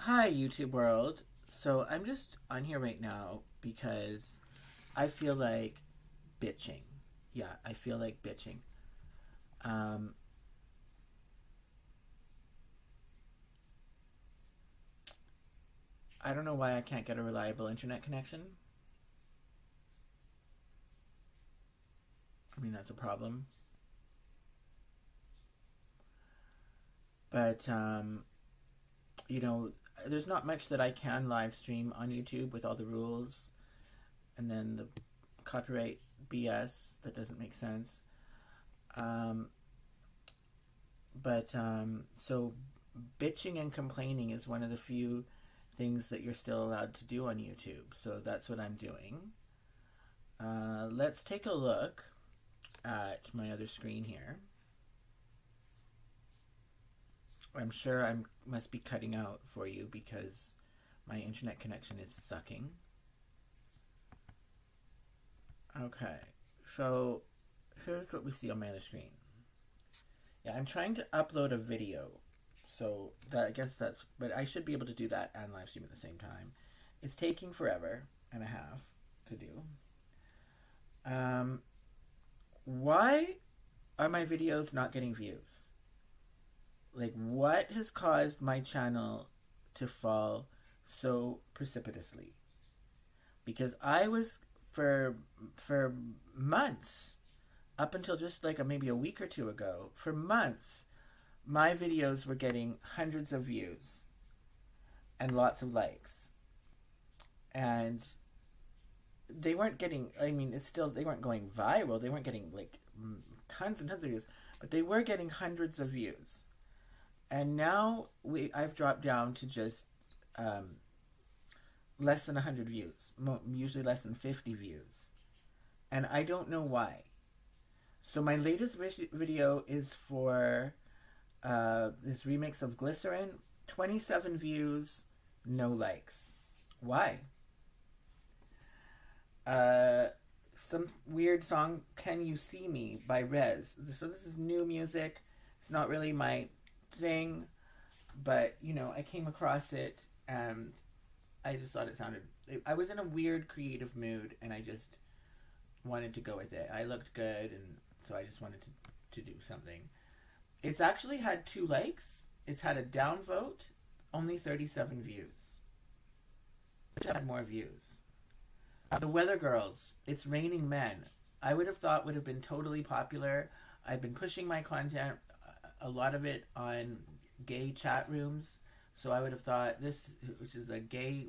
Hi, YouTube world. So I'm just on here right now because I feel like bitching. Yeah, I feel like bitching. Um, I don't know why I can't get a reliable internet connection. I mean, that's a problem. But, you know, there's not much that I can live stream on YouTube with all the rules and then the copyright BS that doesn't make sense. Um, so bitching and complaining is one of the few things that you're still allowed to do on YouTube. So that's what I'm doing. Let's take a look at my other screen here. I'm sure I must be cutting out for you because my internet connection is sucking. Okay, so here's what we see on my other screen. Yeah, I'm trying to upload a video. So I guess that's, but I should be able to do that and live stream at the same time. It's taking forever and a half to do. Why are my videos not getting views? Like, what has caused my channel to fall so precipitously? Because I was for months, up until just like maybe a week or two ago, for months, my videos were getting hundreds of views and lots of likes. And they weren't getting, I mean, it's still, they weren't going viral. They weren't getting like tons and tons of views, but they were getting hundreds of views. And now I've dropped down to just less than 100 views, usually less than 50 views. And I don't know why. So my latest video is for this remix of Glycerin, 27 views, no likes. Why? Some weird song, Can You See Me by Rez. So this is new music. It's not really my thing, but you know, I came across it and I just thought it sounded, I was in a weird creative mood and I just wanted to go with it. I looked good and so I just wanted to do something. It's actually had 2 likes. It's had a downvote, only 37 views. It had more views. The Weather Girls, It's Raining Men, I would have thought would have been totally popular. I've been pushing my content, a lot of it on gay chat rooms. So I would have thought this, which is a gay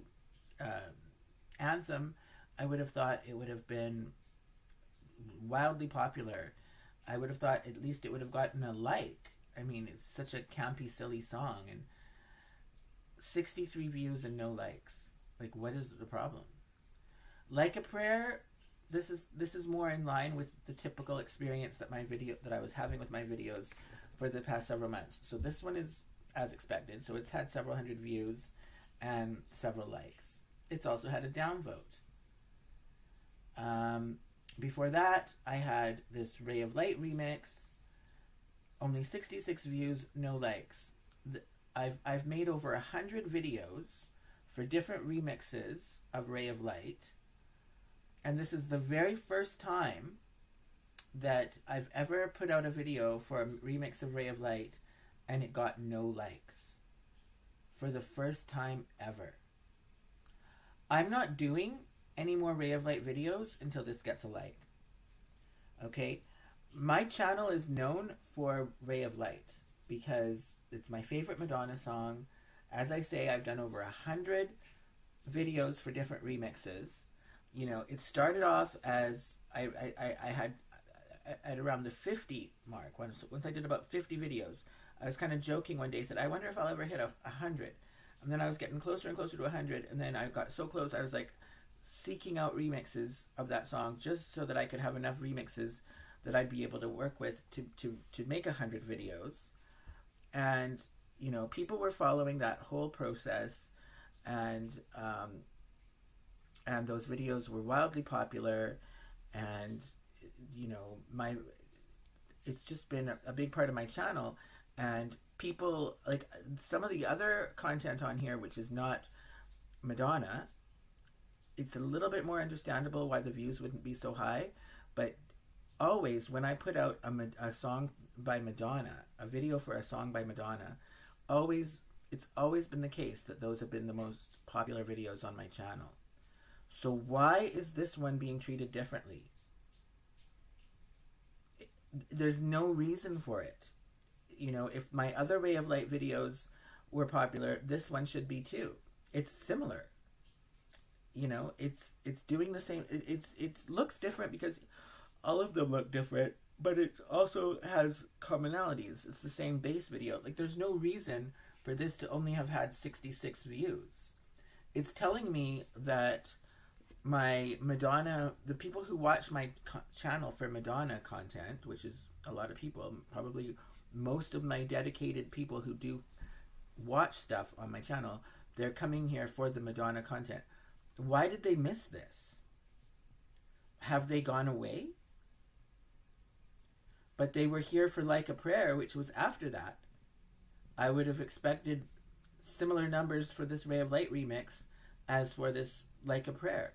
anthem, I would have thought it would have been wildly popular. I would have thought at least it would have gotten a like. I mean, it's such a campy, silly song. And 63 views and no likes. Like, what is the problem? Like a Prayer, this is more in line with the typical experience that I was having with my videos for the past several months. So this one is as expected. So it's had several hundred views and several likes. It's also had a downvote. Before that, I had this Ray of Light remix, only 66 views, no likes. I've made over 100 videos for different remixes of Ray of Light, and this is the very first time that I've ever put out a video for a remix of Ray of Light and it got no likes. For the first time ever. I'm not doing any more Ray of Light videos until this gets a like. Okay? My channel is known for Ray of Light because it's my favorite Madonna song. As I say, I've done over 100 videos for different remixes. You know, it started off as I had at around the 50 mark. Once I did about 50 videos, I was kind of joking one day, said, I wonder if I'll ever hit 100. And then I was getting closer and closer to 100, and then I got so close, I was like seeking out remixes of that song just so that I could have enough remixes that I'd be able to work with to make 100 videos. And, you know, people were following that whole process, and those videos were wildly popular, and, you know, it's just been a big part of my channel. And people, like some of the other content on here, which is not Madonna, it's a little bit more understandable why the views wouldn't be so high. But always, when I put out a song by Madonna, a video for a song by Madonna, always it's always been the case that those have been the most popular videos on my channel. So why is this one being treated differently? There's no reason for it. You know, if my other Ray of Light videos were popular, this one should be too. It's similar. You know, it's doing the same. It looks different because all of them look different, but it also has commonalities. It's the same base video. Like, there's no reason for this to only have had 66 views. It's telling me that my Madonna, the people who watch my channel for Madonna content, which is a lot of people, probably most of my dedicated people who do watch stuff on my channel, they're coming here for the Madonna content. Why did they miss this? Have they gone away? But they were here for Like a Prayer, which was after that. I would have expected similar numbers for this Ray of Light remix as for this Like a Prayer.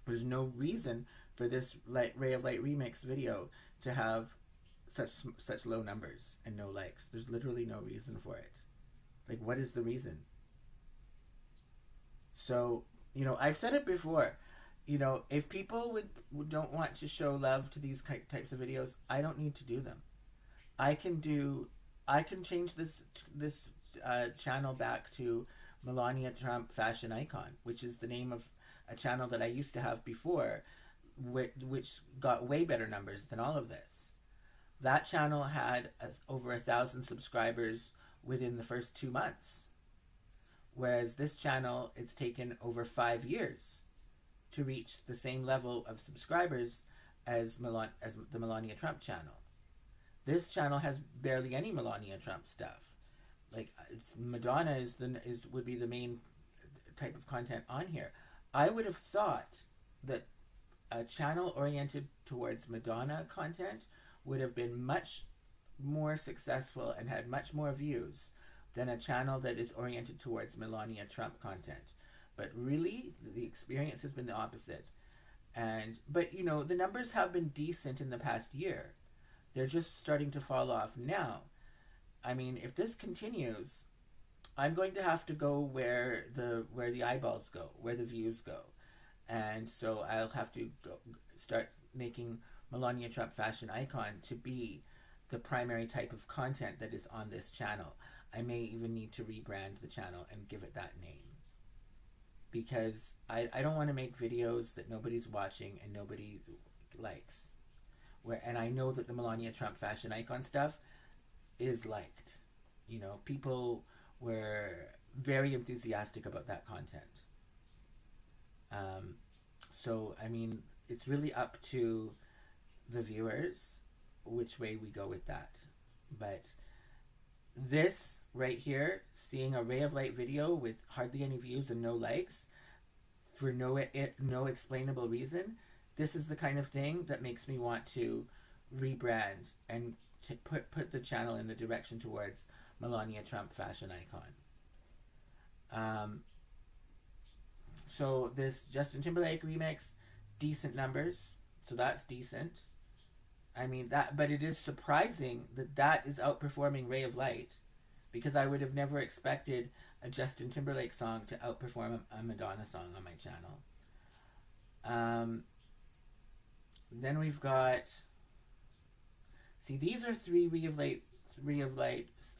There's no reason for this Ray of Light remix video to have such low numbers and no likes. There's literally no reason for it. Like, what is the reason? So, you know, I've said it before. You know, if people don't want to show love to these types of videos, I don't need to do them. I can change this channel back to Melania Trump Fashion Icon, which is the name of a channel that I used to have before, which got way better numbers than all of this. That channel had over 1,000 subscribers within the first 2 months. Whereas this channel, it's taken over 5 years to reach the same level of subscribers as the Melania Trump channel. This channel has barely any Melania Trump stuff. Like, Madonna would be the main type of content on here. I would have thought that a channel oriented towards Madonna content would have been much more successful and had much more views than a channel that is oriented towards Melania Trump content. But really, the experience has been the opposite. But you know, the numbers have been decent in the past year. They're just starting to fall off now. I mean, if this continues, I'm going to have to go where the eyeballs go, where the views go. And so I'll have to start making Melania Trump Fashion Icon to be the primary type of content that is on this channel. I may even need to rebrand the channel and give it that name. Because I don't want to make videos that nobody's watching and nobody likes. And I know that the Melania Trump Fashion Icon stuff is liked. You know, people were very enthusiastic about that content. So, I mean, it's really up to the viewers which way we go with that. But this right here, seeing a Ray of Light video with hardly any views and no likes for no explainable reason, this is the kind of thing that makes me want to rebrand and to put the channel in the direction towards Melania Trump Fashion Icon. So this Justin Timberlake remix, decent numbers, so that's decent. I mean, but it is surprising that is outperforming Ray of Light, because I would have never expected a Justin Timberlake song to outperform a Madonna song on my channel. Then we've got, see, these are three Ray of Light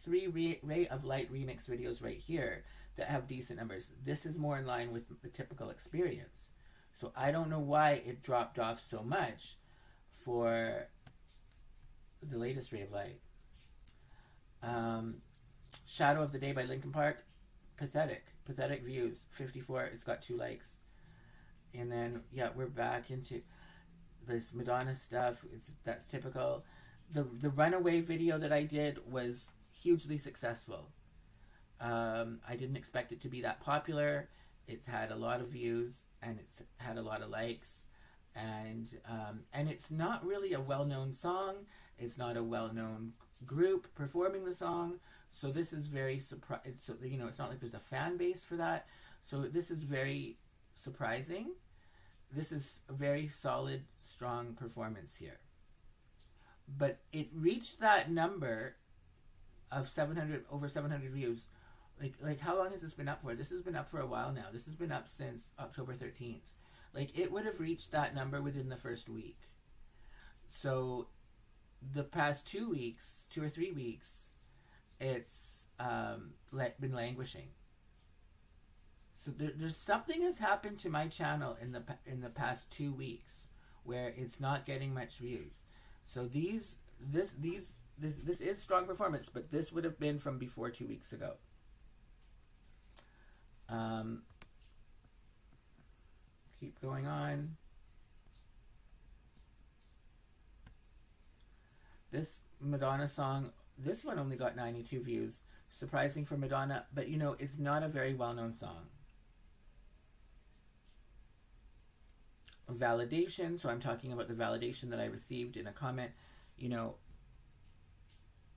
remix videos right here that have decent numbers. This is more in line with the typical experience. So I don't know why it dropped off so much for the latest Ray of Light. Shadow of the Day by Linkin Park, pathetic views, 54. It's got 2 likes. And then yeah, we're back into this Madonna stuff. That's typical. The Runaway video that I did was hugely successful. I didn't expect it to be that popular. It's had a lot of views and it's had a lot of likes, and it's not really a well-known song. It's not a well-known group performing the song. So this is very surprising. So, you know, it's not like there's a fan base for that. So this is very surprising. This is a very solid, strong performance here. But it reached that number of 700, over 700 views. Like how long has this been up for? This has been up for a while now. This has been up since October 13th. Like, it would have reached that number within the first week. So the past 2 weeks, 2 or 3 weeks, it's been languishing. So there's something has happened to my channel in the past 2 weeks where it's not getting much views. So this is strong performance, but this would have been from before 2 weeks ago. Keep going on. This Madonna song, this one only got 92 views. Surprising for Madonna, but you know, it's not a very well-known song. Validation, so I'm talking about the validation that I received in a comment. You know,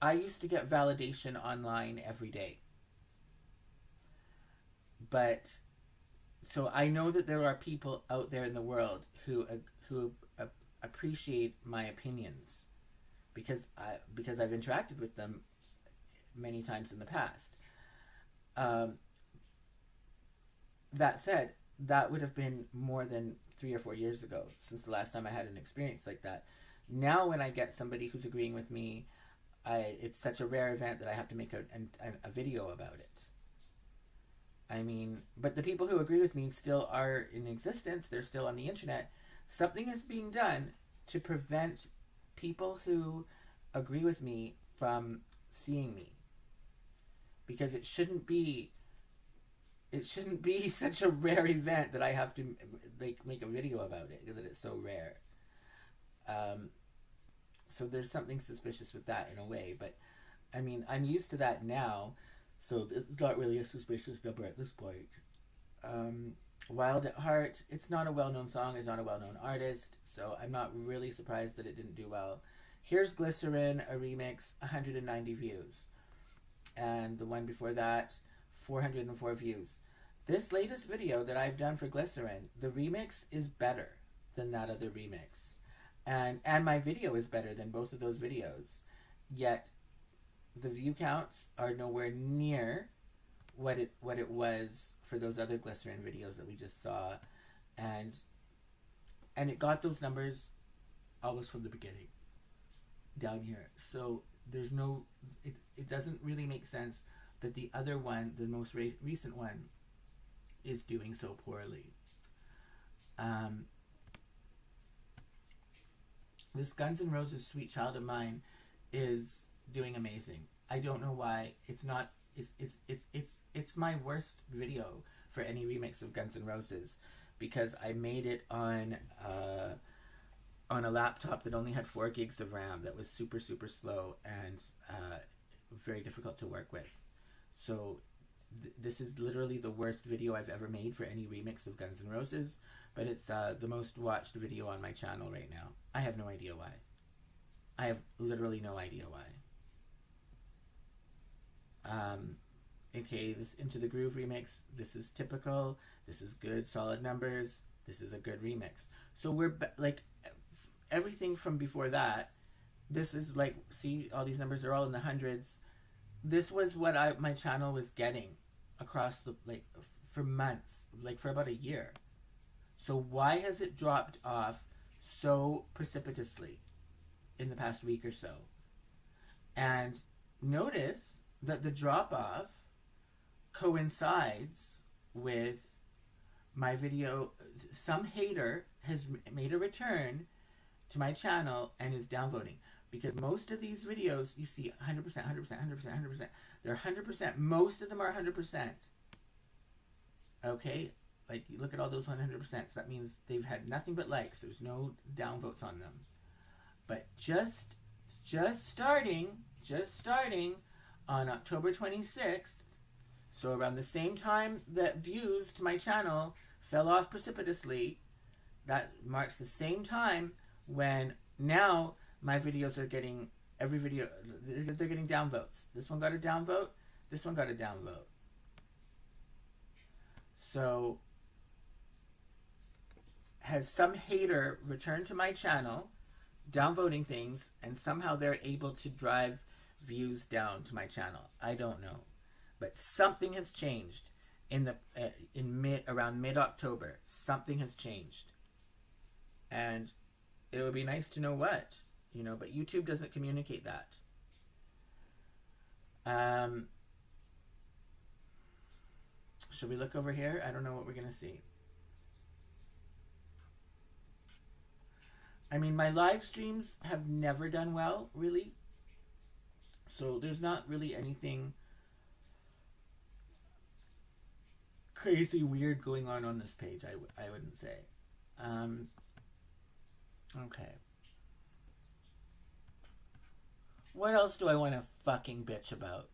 I used to get validation online every day. But so I know that there are people out there in the world who appreciate my opinions because I've interacted with them many times in the past. That said, that would have been more than 3 or 4 years ago since the last time I had an experience like that. Now when I get somebody who's agreeing with me, it's such a rare event that I have to make a video about it. I mean, but the people who agree with me still are in existence. They're still on the internet. Something is being done to prevent people who agree with me from seeing me. Because it shouldn't be such a rare event that I have to make a video about it, that it's so rare. So there's something suspicious with that in a way, but I mean, I'm used to that now, so it's not really a suspicious number at this point. Wild at Heart, it's not a well-known song, it's not a well-known artist, so I'm not really surprised that it didn't do well. Here's Glycerin, a remix, 190 views. And the one before that, 404 views. This latest video that I've done for Glycerin, the remix is better than that other remix. And my video is better than both of those videos. Yet the view counts are nowhere near what it was for those other Glycerin videos that we just saw. And it got those numbers almost from the beginning down here. So there's no, it doesn't really make sense that the other one, the most recent one, is doing so poorly. This Guns N' Roses Sweet Child of Mine is doing amazing. I don't know why. It's not, it's my worst video for any remix of Guns N' Roses because I made it on a laptop that only had 4 gigs of RAM that was super slow and very difficult to work with. So this is literally the worst video I've ever made for any remix of Guns N' Roses, but it's the most watched video on my channel right now. I have no idea why. I have literally no idea why. Okay, this Into the Groove remix, this is typical, this is good, solid numbers, this is a good remix. So we're, like, everything from before that, this is like, see, all these numbers are all in the hundreds. This was what my channel was getting across the, like, for months, like for about a year. So why has it dropped off so precipitously in the past week or so? And notice that the drop off coincides with my video. Some hater has made a return to my channel and is downvoting. Because most of these videos, you see 100%, 100%, 100%, 100%. They're 100%. Most of them are 100%. Okay? Like, you look at all those 100%. So that means they've had nothing but likes. There's no downvotes on them. But just starting on October 26th, so around the same time that views to my channel fell off precipitously, that marks the same time when now my videos are getting every video, they're getting downvotes. This one got a downvote. This one got a downvote. So, has some hater returned to my channel, downvoting things, and somehow they're able to drive views down to my channel? I don't know, but something has changed around mid-October. Something has changed, and it would be nice to know what, but YouTube doesn't communicate that. Should we look over here? I don't know what we're gonna see. I mean, my live streams have never done well, really. So there's not really anything crazy weird going on this page, I wouldn't say. Okay. What else do I want to fucking bitch about?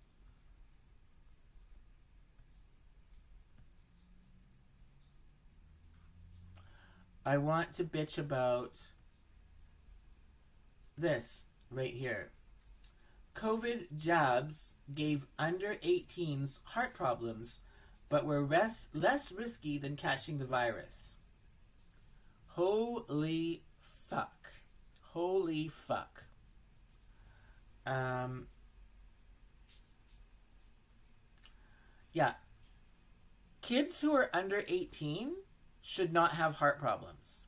I want to bitch about this right here. COVID jabs gave under 18s heart problems, but were less risky than catching the virus. Holy fuck. Holy fuck. Yeah. Kids who are under 18 should not have heart problems.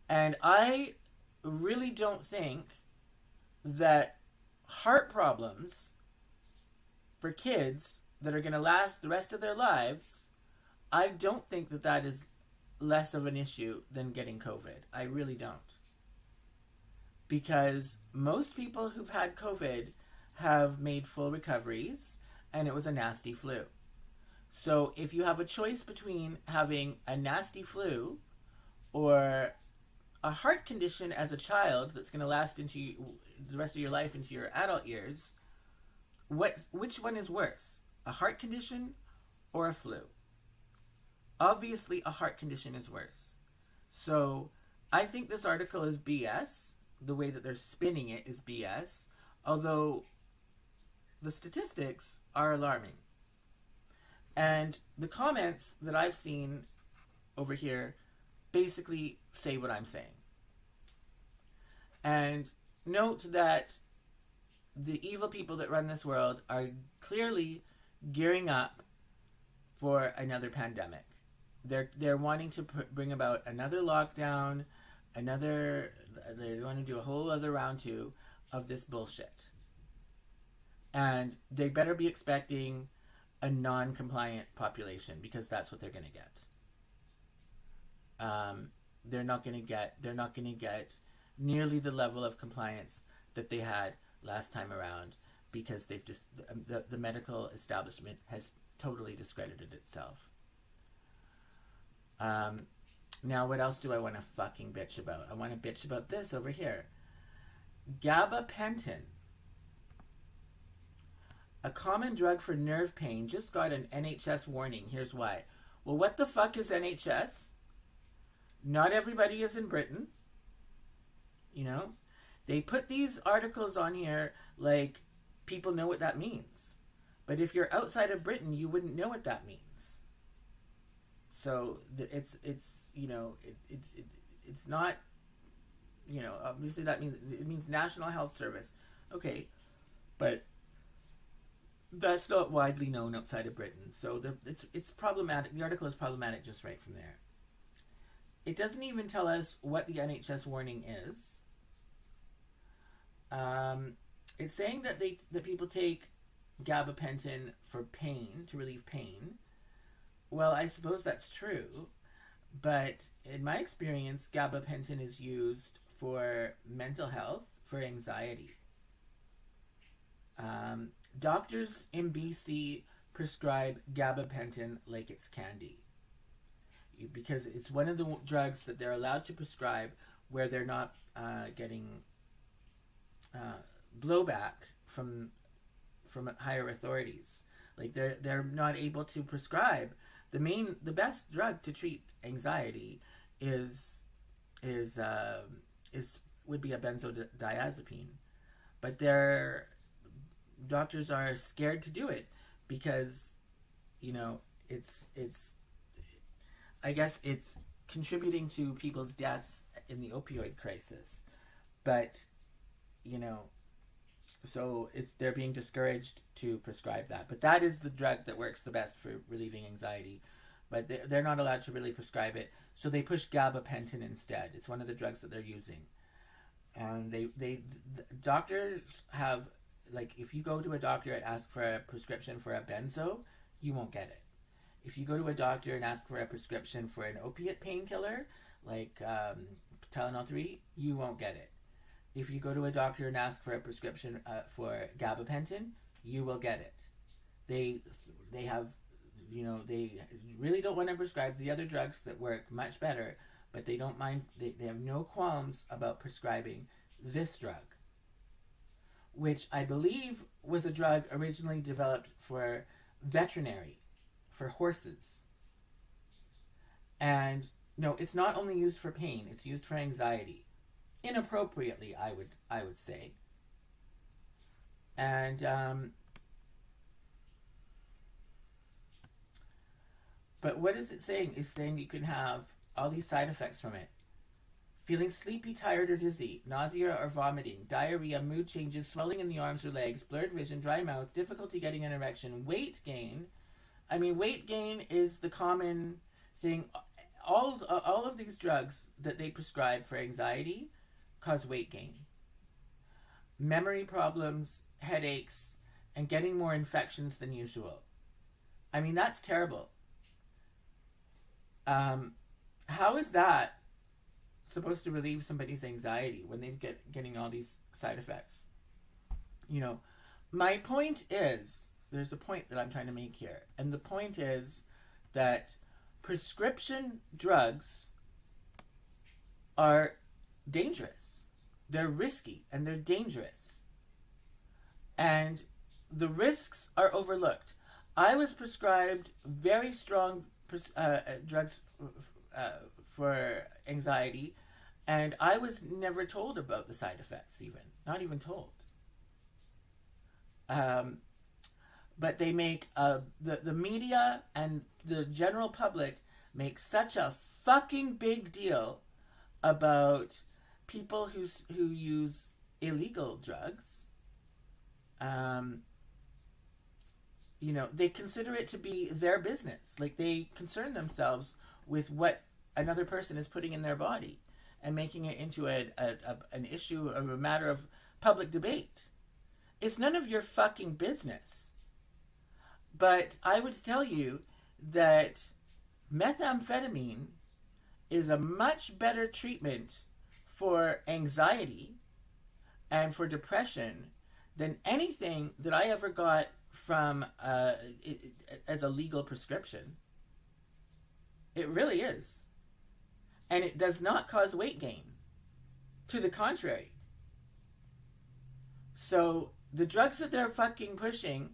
And I really don't think that heart problems for kids that are going to last the rest of their lives, I don't think that is less of an issue than getting COVID. I really don't. Because most people who've had COVID have made full recoveries, and it was a nasty flu. So if you have a choice between having a nasty flu or a heart condition as a child that's going to last into the rest of your life, into your adult years, which one is worse? A heart condition or a flu? Obviously, a heart condition is worse. So I think this article is BS. The way that they're spinning it is BS. Although the statistics are alarming. And the comments that I've seen over here basically say what I'm saying. And note that the evil people that run this world are clearly gearing up for another pandemic. They're wanting to bring about another lockdown, they want to do a whole other round two of this bullshit. And they better be expecting a non-compliant population, because that's what they're going to get. They're not going to get nearly the level of compliance that they had last time around, because they've just the medical establishment has totally discredited itself. Now, what else do I want to fucking bitch about? I want to bitch about this over here. Gabapentin, a common drug for nerve pain, just got an NHS warning. Here's why. Well, what the fuck is NHS? Not everybody is in Britain. They put these articles on here like people know what that means. But if you're outside of Britain, you wouldn't know what that means. So it's not, obviously that means, it means National Health Service. Okay, but that's not widely known outside of Britain. So it's problematic. The article is problematic just right from there. It doesn't even tell us what the NHS warning is. It's saying that that people take gabapentin for pain, to relieve pain. Well, I suppose that's true, but in my experience, gabapentin is used for mental health, for anxiety. Doctors in BC prescribe gabapentin like it's candy, because it's one of the drugs that they're allowed to prescribe where they're not getting blowback from higher authorities. Like they're not able to prescribe the best drug to treat anxiety would be a benzodiazepine. but their doctors are scared to do it because, you know, it's I guess it's contributing to people's deaths in the opioid crisis. But, you know, so they're being discouraged to prescribe that. But that is the drug that works the best for relieving anxiety. But they're not allowed to really prescribe it, so they push gabapentin instead. It's one of the drugs that they're using. And the doctors have, like, if you go to a doctor and ask for a prescription for a benzo, you won't get it. If you go to a doctor and ask for a prescription for an opiate painkiller, like Tylenol 3, you won't get it. If you go to a doctor and ask for a prescription for gabapentin, you will get it. They have, you know, they really don't want to prescribe the other drugs that work much better, but they don't mind, they have no qualms about prescribing this drug, which I believe was a drug originally developed for veterinary, for horses. And no, it's not only used for pain, it's used for anxiety. Inappropriately, I would say. And but what is it saying? It's saying you can have all these side effects from it. Feeling sleepy, tired, or dizzy, nausea or vomiting, diarrhea, mood changes, swelling in the arms or legs, blurred vision, dry mouth, difficulty getting an erection, weight gain. I mean, weight gain is the common thing. All of these drugs that they prescribe for anxiety cause weight gain. Memory problems, headaches, and getting more infections than usual. I mean, that's terrible. How is that supposed to relieve somebody's anxiety when they're getting all these side effects? You know, my point is, there's a point that I'm trying to make here. And the point is that prescription drugs are dangerous. They're risky and they're dangerous. And the risks are overlooked. I was prescribed very strong drugs for anxiety, and I was never told about the side effects, even. Not even told. But they make, the media and the general public make such a fucking big deal about people who use illegal drugs. You know, they consider it to be their business. Like, they concern themselves with what another person is putting in their body and making it into an issue or a matter of public debate. It's none of your fucking business. But I would tell you that methamphetamine is a much better treatment for anxiety and for depression than anything that I ever got from as a legal prescription. It really is. And it does not cause weight gain. To the contrary. So the drugs that they're fucking pushing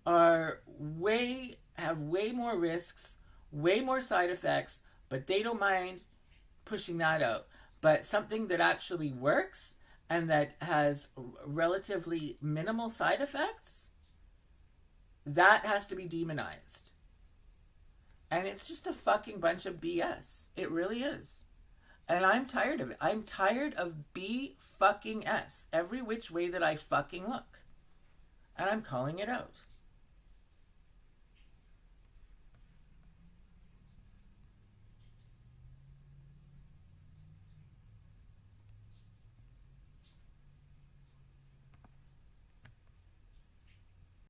have way more risks, way more side effects, but they don't mind pushing that out. But something that actually works and that has relatively minimal side effects, that has to be demonized. And it's just a fucking bunch of BS. It really is. And I'm tired of it. I'm tired of B fucking S every which way that I fucking look. And I'm calling it out.